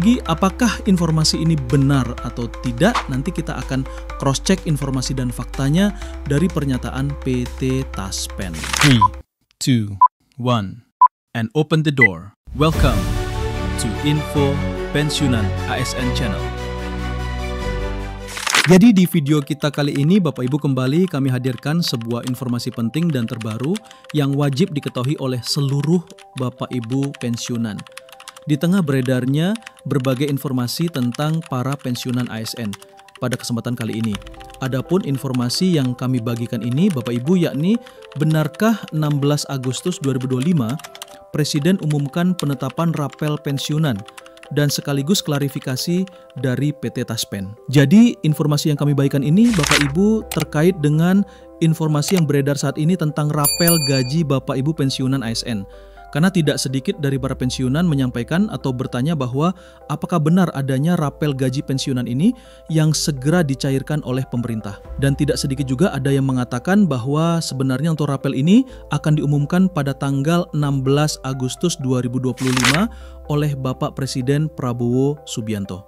lagi apakah informasi ini benar atau tidak, nanti kita akan cross-check informasi dan faktanya dari pernyataan PT Taspen. 3, 2, 1, and open the door. Welcome to Info Pensiunan ASN Channel. Jadi di video kita kali ini Bapak Ibu kembali kami hadirkan sebuah informasi penting dan terbaru yang wajib diketahui oleh seluruh Bapak Ibu pensiunan. Di tengah beredarnya berbagai informasi tentang para pensiunan ASN pada kesempatan kali ini. Adapun informasi yang kami bagikan ini Bapak Ibu yakni benarkah 16 Agustus 2025 Presiden umumkan penetapan rapel pensiunan dan sekaligus klarifikasi dari PT Taspen. Jadi informasi yang kami bagikan ini Bapak Ibu terkait dengan informasi yang beredar saat ini tentang rapel gaji Bapak Ibu pensiunan ASN. Karena tidak sedikit dari para pensiunan menyampaikan atau bertanya bahwa apakah benar adanya rapel gaji pensiunan ini yang segera dicairkan oleh pemerintah. Dan tidak sedikit juga ada yang mengatakan bahwa sebenarnya untuk rapel ini akan diumumkan pada tanggal 16 Agustus 2025 oleh Bapak Presiden Prabowo Subianto.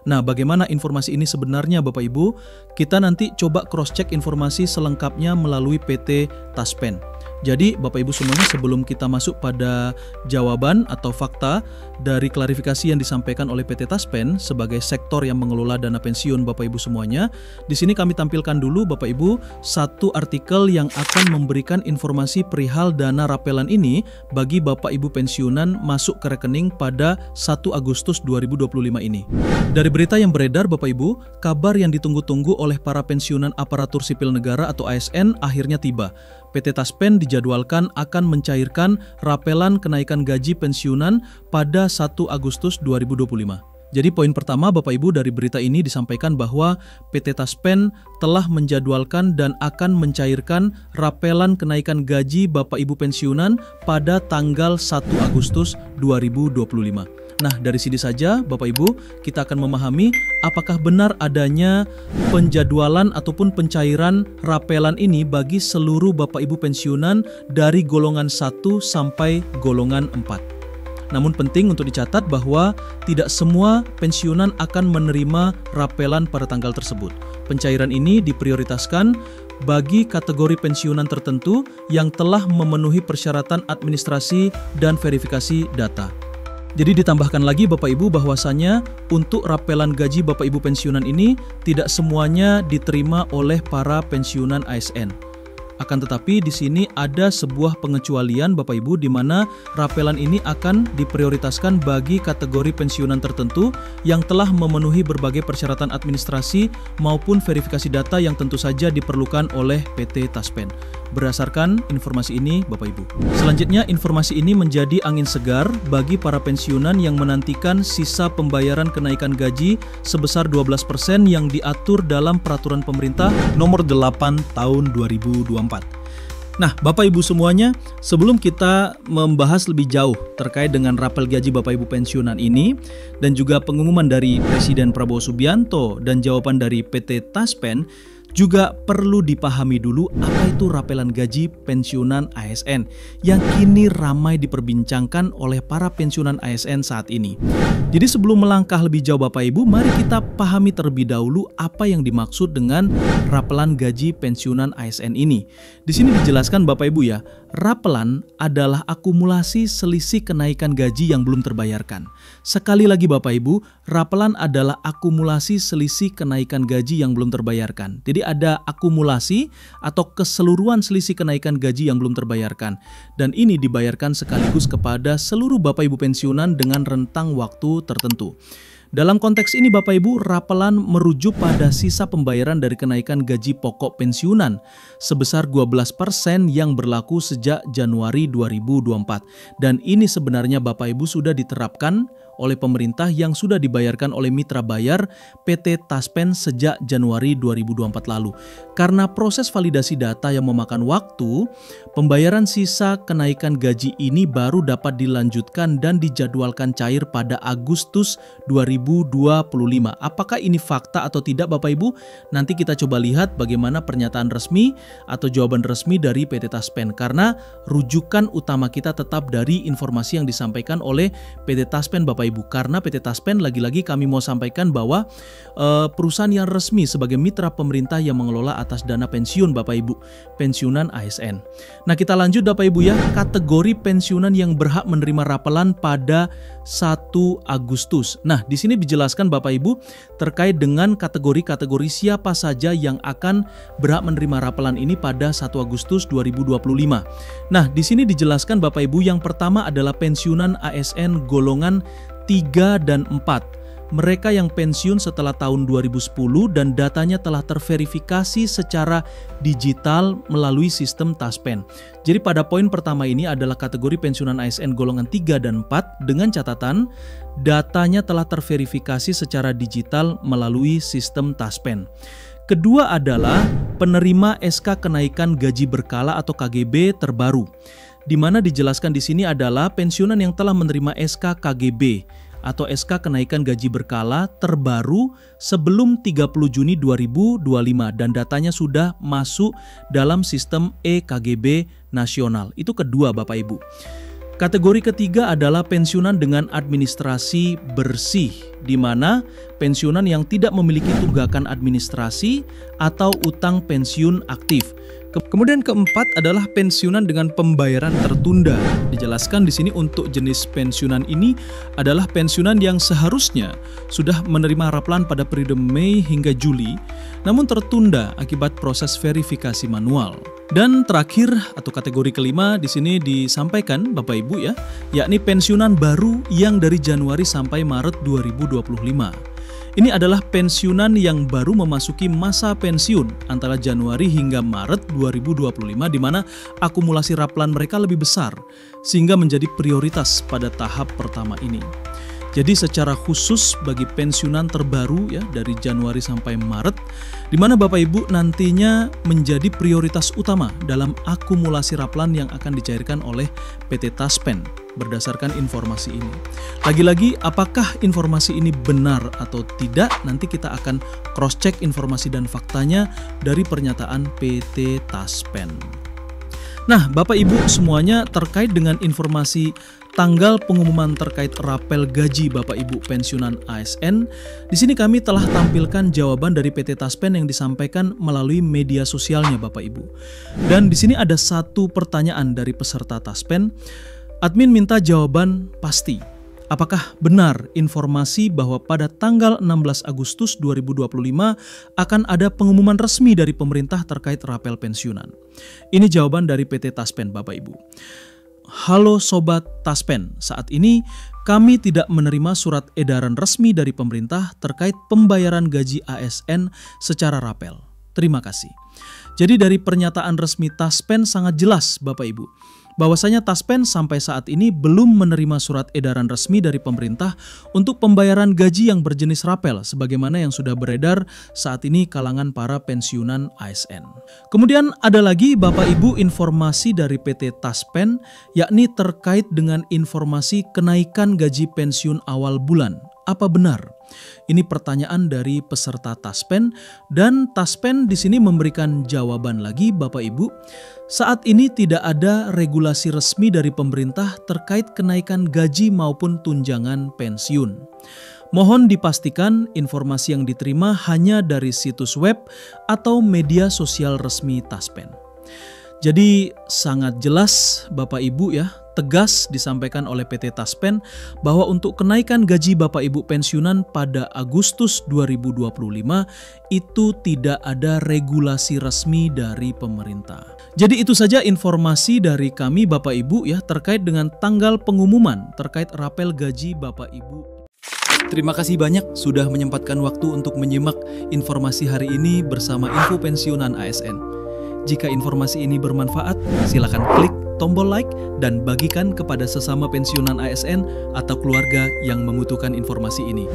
Nah, bagaimana informasi ini sebenarnya Bapak Ibu? Kita nanti coba cross-check informasi selengkapnya melalui PT Taspen. Jadi Bapak Ibu semuanya sebelum kita masuk pada jawaban atau fakta dari klarifikasi yang disampaikan oleh PT Taspen sebagai sektor yang mengelola dana pensiun Bapak Ibu semuanya, di sini kami tampilkan dulu Bapak Ibu satu artikel yang akan memberikan informasi perihal dana rapelan ini bagi Bapak Ibu pensiunan masuk ke rekening pada 1 Agustus 2025 ini. Dari berita yang beredar Bapak Ibu, kabar yang ditunggu-tunggu oleh para pensiunan aparatur sipil negara atau ASN akhirnya tiba. PT Taspen dijadwalkan akan mencairkan rapelan kenaikan gaji pensiunan pada 1 Agustus 2025. Jadi poin pertama Bapak Ibu dari berita ini disampaikan bahwa PT Taspen telah menjadwalkan dan akan mencairkan rapelan kenaikan gaji Bapak Ibu pensiunan pada tanggal 1 Agustus 2025. Nah, dari sini saja Bapak Ibu kita akan memahami apakah benar adanya penjadwalan ataupun pencairan rapelan ini bagi seluruh Bapak Ibu pensiunan dari golongan 1 sampai golongan 4. Namun penting untuk dicatat bahwa tidak semua pensiunan akan menerima rapelan pada tanggal tersebut. Pencairan ini diprioritaskan bagi kategori pensiunan tertentu yang telah memenuhi persyaratan administrasi dan verifikasi data. Jadi ditambahkan lagi Bapak Ibu bahwasanya untuk rapelan gaji Bapak Ibu pensiunan ini tidak semuanya diterima oleh para pensiunan ASN. Akan tetapi di sini ada sebuah pengecualian Bapak Ibu di mana rapelan ini akan diprioritaskan bagi kategori pensiunan tertentu yang telah memenuhi berbagai persyaratan administrasi maupun verifikasi data yang tentu saja diperlukan oleh PT Taspen. Berdasarkan informasi ini Bapak Ibu. Selanjutnya informasi ini menjadi angin segar bagi para pensiunan yang menantikan sisa pembayaran kenaikan gaji sebesar 12% yang diatur dalam peraturan pemerintah nomor 8 tahun 2024. Nah, Bapak Ibu semuanya, sebelum kita membahas lebih jauh terkait dengan rapel gaji Bapak Ibu pensiunan ini dan juga pengumuman dari Presiden Prabowo Subianto dan jawaban dari PT Taspen, juga perlu dipahami dulu apa itu rapelan gaji pensiunan ASN yang kini ramai diperbincangkan oleh para pensiunan ASN saat ini. Jadi sebelum melangkah lebih jauh Bapak Ibu, mari kita pahami terlebih dahulu apa yang dimaksud dengan rapelan gaji pensiunan ASN ini. Di sini dijelaskan Bapak Ibu ya, rapelan adalah akumulasi selisih kenaikan gaji yang belum terbayarkan. Sekali lagi Bapak Ibu, rapelan adalah akumulasi selisih kenaikan gaji yang belum terbayarkan. Jadi ada akumulasi atau keseluruhan selisih kenaikan gaji yang belum terbayarkan. Dan ini dibayarkan sekaligus kepada seluruh Bapak Ibu pensiunan dengan rentang waktu tertentu. Dalam konteks ini Bapak Ibu, rapelan merujuk pada sisa pembayaran dari kenaikan gaji pokok pensiunan sebesar 12% yang berlaku sejak Januari 2024. Dan ini sebenarnya Bapak Ibu sudah diterapkan oleh pemerintah yang sudah dibayarkan oleh mitra bayar PT Taspen sejak Januari 2024 lalu. Karena proses validasi data yang memakan waktu, pembayaran sisa kenaikan gaji ini baru dapat dilanjutkan dan dijadwalkan cair pada Agustus 2025 2025. Apakah ini fakta atau tidak Bapak Ibu? Nanti kita coba lihat bagaimana pernyataan resmi atau jawaban resmi dari PT Taspen. Karena rujukan utama kita tetap dari informasi yang disampaikan oleh PT Taspen Bapak Ibu. Karena PT Taspen lagi-lagi kami mau sampaikan bahwa perusahaan yang resmi sebagai mitra pemerintah yang mengelola atas dana pensiun Bapak Ibu, pensiunan ASN. Nah, kita lanjut Bapak Ibu ya, kategori pensiunan yang berhak menerima rapelan pada 1 Agustus. Nah, di sini dijelaskan Bapak Ibu terkait dengan kategori-kategori siapa saja yang akan berhak menerima rapelan ini pada 1 Agustus 2025. Nah, di sini dijelaskan Bapak Ibu yang pertama adalah pensiunan ASN golongan 3 dan 4. Mereka yang pensiun setelah tahun 2010 dan datanya telah terverifikasi secara digital melalui sistem Taspen. Jadi pada poin pertama ini adalah kategori pensiunan ASN golongan 3 dan 4 dengan catatan datanya telah terverifikasi secara digital melalui sistem Taspen. Kedua adalah penerima SK kenaikan gaji berkala atau KGB terbaru, di mana dijelaskan di sini adalah pensiunan yang telah menerima SK KGB atau SK kenaikan gaji berkala terbaru sebelum 30 Juni 2025 dan datanya sudah masuk dalam sistem e-KGB nasional. Itu kedua Bapak Ibu. Kategori ketiga adalah pensiunan dengan administrasi bersih, di mana pensiunan yang tidak memiliki tunggakan administrasi atau utang pensiun aktif. Kemudian keempat adalah pensiunan dengan pembayaran tertunda. Dijelaskan di sini untuk jenis pensiunan ini adalah pensiunan yang seharusnya sudah menerima rapelan pada periode Mei hingga Juli, namun tertunda akibat proses verifikasi manual. Dan terakhir atau kategori kelima di sini disampaikan Bapak Ibu ya, yakni pensiunan baru yang dari Januari sampai Maret 2025. Ini adalah pensiunan yang baru memasuki masa pensiun antara Januari hingga Maret 2025, di mana akumulasi rapelan mereka lebih besar sehingga menjadi prioritas pada tahap pertama ini. Jadi secara khusus bagi pensiunan terbaru ya dari Januari sampai Maret, di mana Bapak Ibu nantinya menjadi prioritas utama dalam akumulasi rapelan yang akan dicairkan oleh PT Taspen berdasarkan informasi ini. Lagi-lagi apakah informasi ini benar atau tidak, nanti kita akan cross check informasi dan faktanya dari pernyataan PT Taspen. Nah, Bapak Ibu semuanya terkait dengan informasi tanggal pengumuman terkait rapel gaji Bapak Ibu pensiunan ASN. Di sini kami telah tampilkan jawaban dari PT Taspen yang disampaikan melalui media sosialnya Bapak Ibu. Dan di sini ada satu pertanyaan dari peserta Taspen. Admin minta jawaban pasti. Apakah benar informasi bahwa pada tanggal 16 Agustus 2025 akan ada pengumuman resmi dari pemerintah terkait rapel pensiunan? Ini jawaban dari PT Taspen Bapak Ibu. Halo Sobat Taspen, saat ini kami tidak menerima surat edaran resmi dari pemerintah terkait pembayaran gaji ASN secara rapel. Terima kasih. Jadi dari pernyataan resmi Taspen sangat jelas Bapak Ibu, bahwasanya Taspen sampai saat ini belum menerima surat edaran resmi dari pemerintah untuk pembayaran gaji yang berjenis rapel sebagaimana yang sudah beredar saat ini kalangan para pensiunan ASN. Kemudian ada lagi Bapak Ibu informasi dari PT Taspen, yakni terkait dengan informasi kenaikan gaji pensiun awal bulan. Apa benar? Ini pertanyaan dari peserta Taspen, dan Taspen di sini memberikan jawaban lagi Bapak Ibu. Saat ini tidak ada regulasi resmi dari pemerintah terkait kenaikan gaji maupun tunjangan pensiun. Mohon dipastikan informasi yang diterima hanya dari situs web atau media sosial resmi Taspen. Jadi sangat jelas Bapak Ibu ya, tegas disampaikan oleh PT Taspen bahwa untuk kenaikan gaji Bapak Ibu pensiunan pada Agustus 2025 itu tidak ada regulasi resmi dari pemerintah. Jadi itu saja informasi dari kami Bapak Ibu ya terkait dengan tanggal pengumuman terkait rapel gaji Bapak Ibu. Terima kasih banyak sudah menyempatkan waktu untuk menyimak informasi hari ini bersama Info Pensiunan ASN. Jika informasi ini bermanfaat, silakan klik tombol like dan bagikan kepada sesama pensiunan ASN atau keluarga yang membutuhkan informasi ini.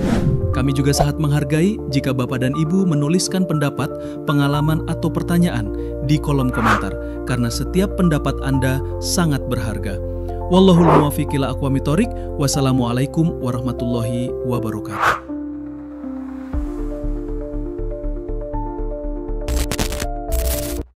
Kami juga sangat menghargai jika Bapak dan Ibu menuliskan pendapat, pengalaman, atau pertanyaan di kolom komentar, karena setiap pendapat Anda sangat berharga. Wallahul muwaffiq ila aqwamit thoriq. Wassalamualaikum warahmatullahi wabarakatuh.